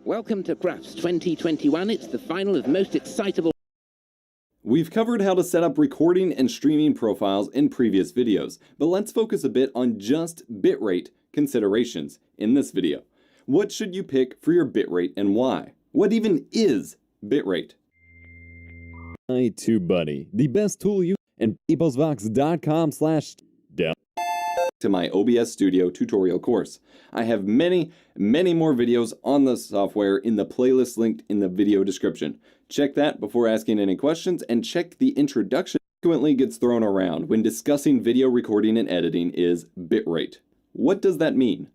Welcome to Crafts 2021. It's the final of most excitable. We've covered how to set up recording and streaming profiles in previous videos, but let's focus a bit on just bitrate considerations in this video. What should you pick for your bitrate and why? What even is bitrate? Hi, TubeBuddy, the best tool you and peoplesvox.com/down. To my OBS Studio tutorial course. I have many more videos on the software in the playlist linked in the video description. Check that before asking any questions, and check the introduction. Frequently gets thrown around when discussing video recording and editing is bitrate. What does that mean?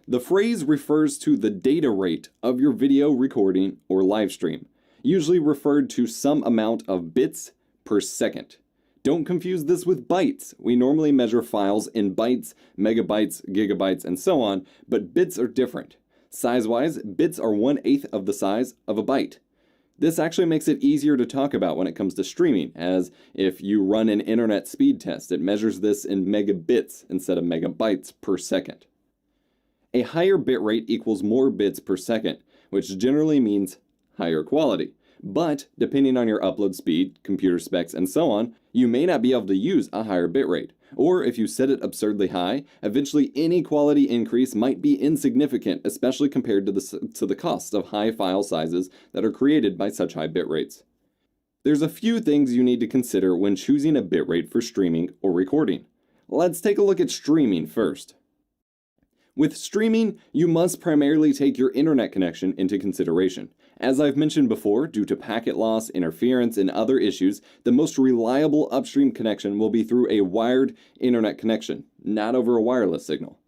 The phrase refers to the data rate of your video recording or live stream, usually referred to some amount of bits per second. Don't confuse this with bytes. We normally measure files in bytes, megabytes, gigabytes, and so on, but bits are different. Size-wise, bits are 1/8 of the size of a byte. This actually makes it easier to talk about when it comes to streaming, as if you run an internet speed test, it measures this in megabits instead of megabytes per second. A higher bit rate equals more bits per second, which generally means higher quality. But, depending on your upload speed, computer specs, and so on, you may not be able to use a higher bitrate. Or if you set it absurdly high, eventually any quality increase might be insignificant, especially compared to the cost of high file sizes that are created by such high bitrates. There's a few things you need to consider when choosing a bitrate for streaming or recording. Let's take a look at streaming first. With streaming, you must primarily take your internet connection into consideration. As I've mentioned before, due to packet loss, interference, and other issues, the most reliable upstream connection will be through a wired internet connection, not over a wireless signal.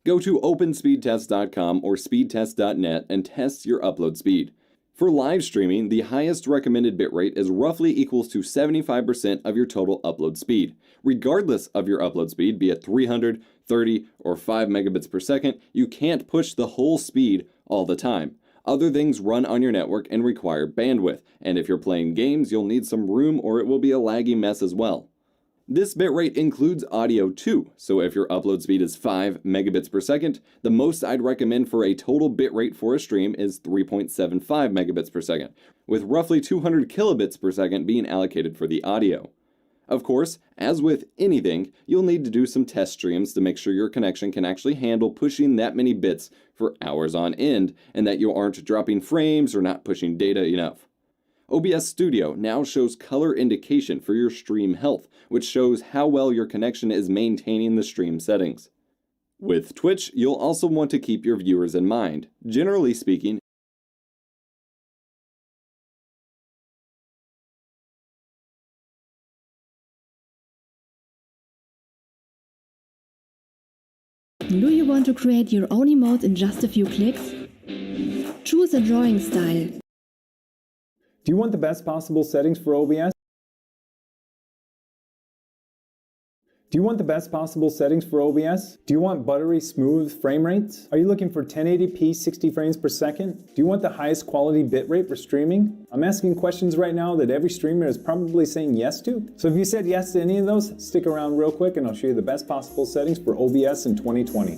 Go to openspeedtest.com or speedtest.net and test your upload speed. For live streaming, the highest recommended bitrate is roughly equals to 75% of your total upload speed. Regardless of your upload speed, be it 300, 30, or 5 megabits per second, you can't push the whole speed all the time. Other things run on your network and require bandwidth, and if you're playing games, you'll need some room or it will be a laggy mess as well. This bitrate includes audio too, so if your upload speed is 5 megabits per second, the most I'd recommend for a total bitrate for a stream is 3.75 megabits per second, with roughly 200 kilobits per second being allocated for the audio. Of course, as with anything, you'll need to do some test streams to make sure your connection can actually handle pushing that many bits for hours on end, and that you aren't dropping frames or not pushing data enough. OBS Studio now shows color indication for your stream health, which shows how well your connection is maintaining the stream settings. With Twitch, you'll also want to keep your viewers in mind. Generally speaking, Do you want to create your own emotes in just a few clicks? Choose a drawing style. Do you want the best possible settings for OBS? Do you want the best possible settings for OBS? Do you want buttery smooth frame rates? Are you looking for 1080p 60 frames per second? Do you want the highest quality bitrate for streaming? I'm asking questions right now that every streamer is probably saying yes to. So if you said yes to any of those, stick around real quick and I'll show you the best possible settings for OBS in 2020.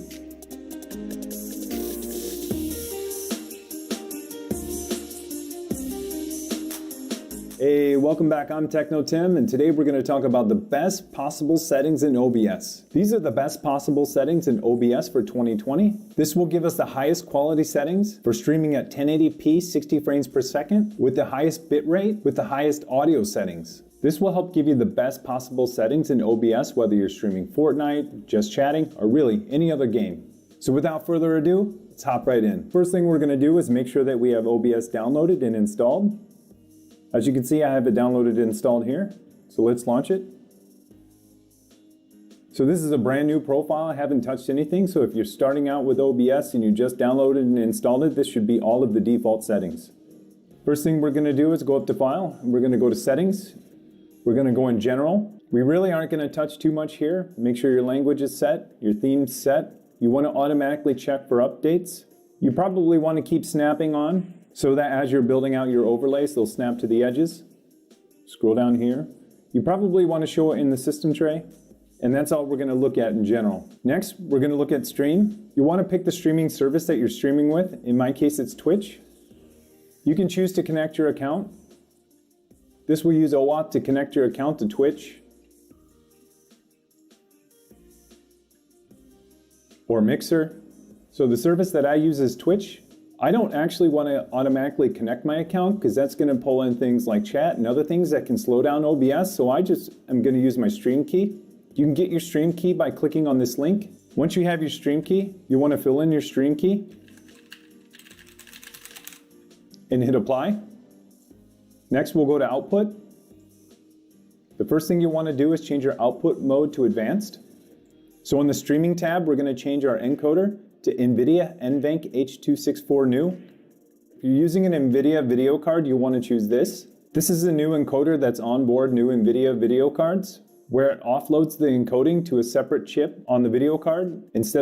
Hey, welcome back. I'm Techno Tim, and today we're going to talk about the best possible settings in OBS. These are the best possible settings in OBS for 2020. This will give us the highest quality settings for streaming at 1080p 60 frames per second with the highest bitrate with the highest audio settings. This will help give you the best possible settings in OBS, whether you're streaming Fortnite, just chatting, or really any other game. So without further ado, let's hop right in. First thing we're going to do is make sure that we have OBS downloaded and installed. As you can see, I have it downloaded and installed here. So let's launch it. So this is a brand new profile. I haven't touched anything. So if you're starting out with OBS and you just downloaded and installed it, this should be all of the default settings. First thing we're going to do is go up to File, and we're going to go to Settings. We're going to go in General. We really aren't going to touch too much here. Make sure your language is set, your theme's set. You want to automatically check for updates. You probably want to keep snapping on, so that as you're building out your overlays, they'll snap to the edges. Scroll down here. You probably want to show it in the system tray. And that's all we're going to look at in general. Next, we're going to look at stream. You want to pick the streaming service that you're streaming with. In my case, it's Twitch. You can choose to connect your account. This will use OAuth to connect your account to Twitch or Mixer. So the service that I use is Twitch. I don't actually want to automatically connect my account because that's going to pull in things like chat and other things that can slow down OBS. So I just am going to use my stream key. You can get your stream key by clicking on this link. Once you have your stream key, you want to fill in your stream key and hit apply. Next, we'll go to output. The first thing you want to do is change your output mode to advanced. So in the streaming tab, we're going to change our encoder to NVIDIA NVENC H.264 new. If you're using an NVIDIA video card, you'll want to choose this. This is a new encoder that's on board new NVIDIA video cards, where it offloads the encoding to a separate chip on the video card instead